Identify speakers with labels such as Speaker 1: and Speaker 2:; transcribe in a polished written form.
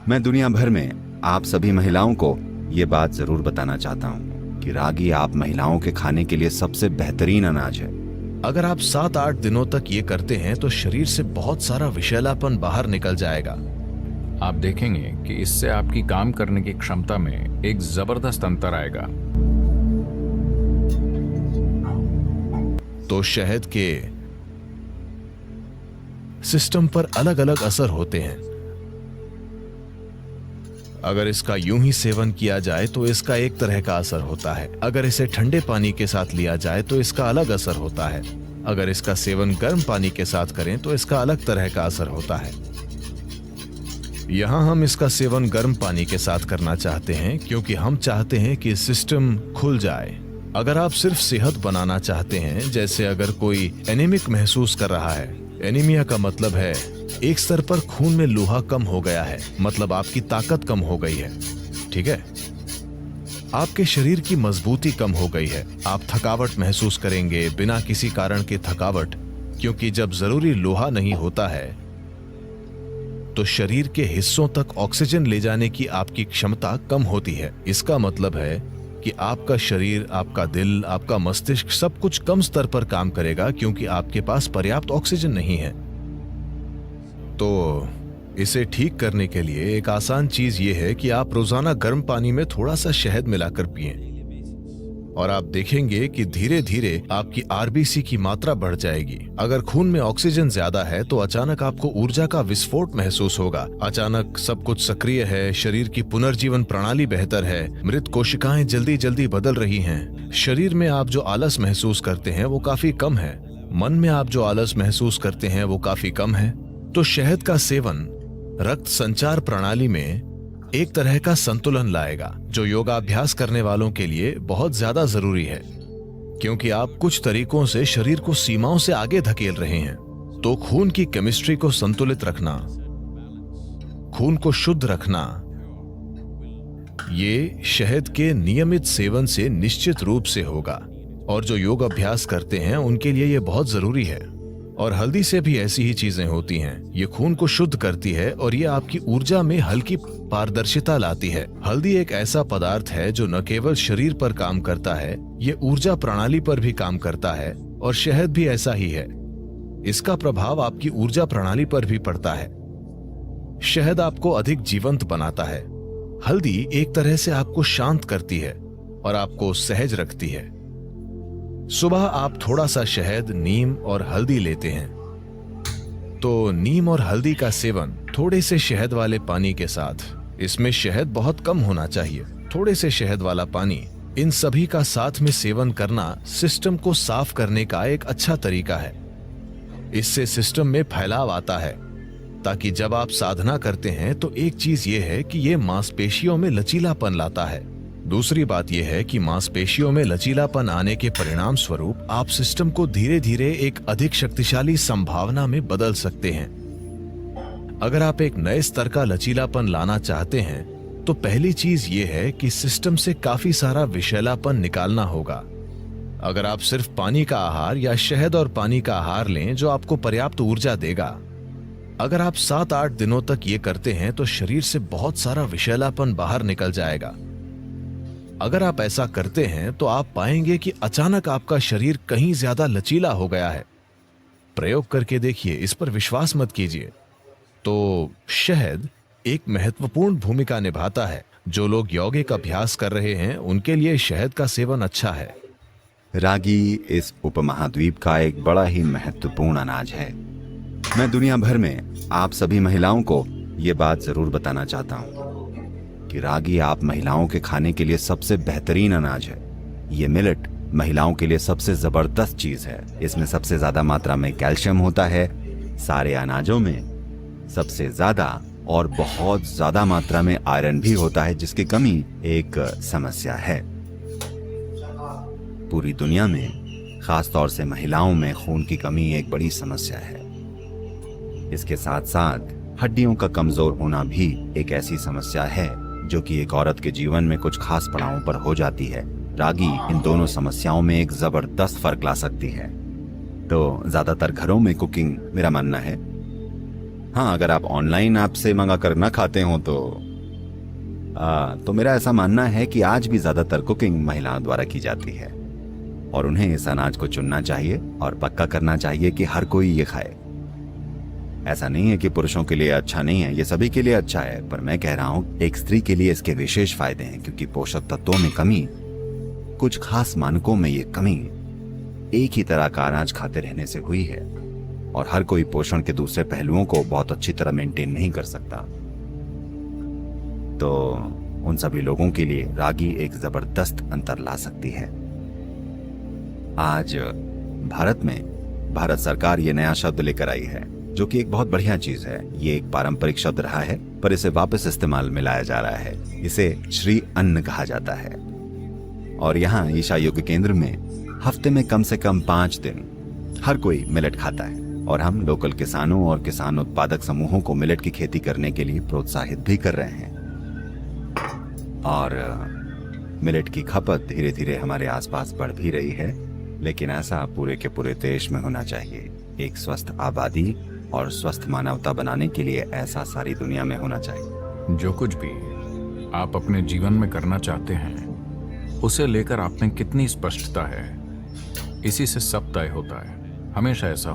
Speaker 1: मैं दुनिया भर में आप सभी महिलाओं को ये बात जरूर बताना चाहता हूँ कि रागी आप महिलाओं के खाने के लिए सबसे बेहतरीन अनाज है।
Speaker 2: अगर आप 7-8 दिनों तक ये करते हैं तो शरीर से बहुत सारा विषैलापन बाहर निकल जाएगा।
Speaker 3: आप देखेंगे कि इससे आपकी काम करने की क्षमता में एक जबरदस्त अंतर आएगा।
Speaker 2: तो शहद के सिस्टम पर अलग अलग असर होते हैं। अगर इसका यूं ही सेवन किया जाए तो इसका एक तरह का असर होता है। अगर इसे ठंडे पानी के साथ लिया जाए तो इसका अलग असर होता है। अगर इसका सेवन गर्म पानी के साथ करें तो इसका अलग तरह का असर होता है। यहां हम इसका सेवन गर्म पानी के साथ करना चाहते हैं क्योंकि हम चाहते हैं कि सिस्टम खुल जाए। अगर आप सिर्फ सेहत बनाना चाहते हैं, जैसे अगर कोई एनीमिक महसूस कर रहा है, एनीमिया का मतलब है एक स्तर पर खून में लोहा कम हो गया है, मतलब आपकी ताकत कम हो गई है। ठीक है, आपके शरीर की मजबूती कम हो गई है। आप थकावट महसूस करेंगे बिना किसी कारण के थकावट, क्योंकि जब जरूरी लोहा नहीं होता है तो शरीर के हिस्सों तक ऑक्सीजन ले जाने की आपकी क्षमता कम होती है। इसका मतलब है कि आपका शरीर, आपका दिल, आपका मस्तिष्क सब कुछ कम स्तर पर काम करेगा क्योंकि आपके पास पर्याप्त ऑक्सीजन नहीं है। तो इसे ठीक करने के लिए एक आसान चीज ये है कि आप रोजाना गर्म पानी में थोड़ा सा शहद मिलाकर पिएं और आप देखेंगे कि धीरे धीरे आपकी आरबीसी की मात्रा बढ़ जाएगी। अगर खून में ऑक्सीजन ज्यादा है तो अचानक आपको ऊर्जा का विस्फोट महसूस होगा। अचानक सब कुछ सक्रिय है, शरीर की पुनर्जीवन प्रणाली बेहतर है, मृत कोशिकाएं जल्दी जल्दी बदल रही हैं। शरीर में आप जो आलस महसूस करते हैं वो काफी कम है। मन में आप जो आलस महसूस करते हैं वो काफी कम है। तो शहद का सेवन रक्त संचार प्रणाली में एक तरह का संतुलन लाएगा, जो योगाभ्यास करने वालों के लिए बहुत ज्यादा जरूरी है, क्योंकि आप कुछ तरीकों से शरीर को सीमाओं से आगे धकेल रहे हैं। तो खून की केमिस्ट्री को संतुलित रखना, खून को शुद्ध रखना, ये शहद के नियमित सेवन से निश्चित रूप से होगा। और जो योग अभ्यास करते हैं उनके लिए ये बहुत जरूरी है। और हल्दी से भी ऐसी ही चीजें होती हैं। ये खून को शुद्ध करती है और ये आपकी ऊर्जा में हल्की पारदर्शिता लाती है। हल्दी एक ऐसा पदार्थ है जो न केवल शरीर पर काम करता है, ये ऊर्जा प्रणाली पर भी काम करता है। और शहद भी ऐसा ही है, इसका प्रभाव आपकी ऊर्जा प्रणाली पर भी पड़ता है। शहद आपको अधिक जीवंत बनाता है। हल्दी एक तरह से आपको शांत करती है और आपको सहज रखती है। सुबह आप थोड़ा सा शहद, नीम और हल्दी लेते हैं, तो नीम और हल्दी का सेवन थोड़े से शहद वाले पानी के साथ, इसमें शहद बहुत कम होना चाहिए, थोड़े से शहद वाला पानी, इन सभी का साथ में सेवन करना सिस्टम को साफ करने का एक अच्छा तरीका है। इससे सिस्टम में फैलाव आता है, ताकि जब आप साधना करते हैं तो एक चीज ये है कि ये मांसपेशियों में लचीलापन लाता है। दूसरी बात यह है कि मांसपेशियों में लचीलापन आने के परिणाम स्वरूप आप सिस्टम को धीरे धीरे एक अधिक शक्तिशाली संभावना में बदल सकते हैं। अगर आप एक नए स्तर का लचीलापन लाना चाहते हैं तो पहली चीज ये है कि सिस्टम से काफी सारा विषैलापन निकालना होगा। अगर आप सिर्फ पानी का आहार या शहद और पानी का आहार लें जो आपको पर्याप्त ऊर्जा देगा, अगर आप 7-8 दिनों तक ये करते हैं तो शरीर से बहुत सारा विषैलापन बाहर निकल जाएगा। अगर आप ऐसा करते हैं तो आप पाएंगे कि अचानक आपका शरीर कहीं ज्यादा लचीला हो गया है। प्रयोग करके देखिए, इस पर विश्वास मत कीजिए। तो शहद एक महत्वपूर्ण भूमिका निभाता है। जो लोग यौगिक अभ्यास कर रहे हैं उनके लिए शहद का सेवन अच्छा है।
Speaker 1: रागी इस उपमहाद्वीप का एक बड़ा ही महत्वपूर्ण अनाज है। मैं दुनिया भर में आप सभी महिलाओं को ये बात जरूर बताना चाहता हूँ कि रागी आप महिलाओं के खाने के लिए सबसे बेहतरीन अनाज है। ये मिलेट महिलाओं के लिए सबसे जबरदस्त चीज है। इसमें सबसे ज्यादा मात्रा में कैल्शियम होता है। सारे अनाजों में सबसे ज्यादा और बहुत ज्यादा मात्रा में आयरन भी होता है, जिसकी कमी एक समस्या है। पूरी दुनिया में खासतौर से महिलाओं में खून की कमी एक बड़ी समस्या है। इसके साथ साथ हड्डियों का कमजोर होना भी एक ऐसी समस्या है जो कि एक औरत के जीवन में कुछ खास पड़ावों पर हो जाती है। रागी इन दोनों समस्याओं में एक जबरदस्त फर्क ला सकती है। तो ज्यादातर घरों में कुकिंग, मेरा मानना है, हाँ, अगर आप ऑनलाइन आपसे मंगा कर ना खाते हो तो मेरा ऐसा मानना है कि आज भी ज्यादातर कुकिंग महिलाओं द्वारा की जाती है और उन्हें इस अनाज को चुनना चाहिए और पक्का करना चाहिए कि हर कोई ये खाए। ऐसा नहीं है कि पुरुषों के लिए अच्छा नहीं है, ये सभी के लिए अच्छा है, पर मैं कह रहा हूं एक स्त्री के लिए इसके विशेष फायदे हैं क्योंकि पोषक तत्वों में कमी, कुछ खास मानकों में ये कमी एक ही तरह का अनाज खाते रहने से हुई है और हर कोई पोषण के दूसरे पहलुओं को बहुत अच्छी तरह मेंटेन नहीं कर सकता। तो उन सभी लोगों के लिए रागी एक जबरदस्त अंतर ला सकती है। आज भारत में भारत सरकार ये नया शब्द लेकर आई है जो कि एक बहुत बढ़िया चीज है। ये एक पारंपरिक शब्द रहा है पर इसे वापस इस्तेमाल में लाया जा रहा है। इसे श्री अन्न कहा जाता है और यहाँ ईशा योग केंद्र में हफ्ते में कम से कम 5 दिन हर कोई मिलेट खाता है और हम लोकल किसानों और किसान उत्पादक समूहों को मिलेट की खेती करने के लिए प्रोत्साहित भी कर रहे हैं। और मिलेट की खपत धीरे धीरे हमारे आसपास बढ़ भी रही है, लेकिन ऐसा पूरे के पूरे देश में होना चाहिए। एक स्वस्थ आबादी और स्वस्थ मानवता बनाने के लिए ऐसा सारी दुनिया में होना चाहिए।
Speaker 3: जो कुछ भी आप अपने जीवन में करना चाहते हैं उसे लेकर आप में कितनी स्पष्टता है, इसी से सब तय होता है। हमेशा ऐसा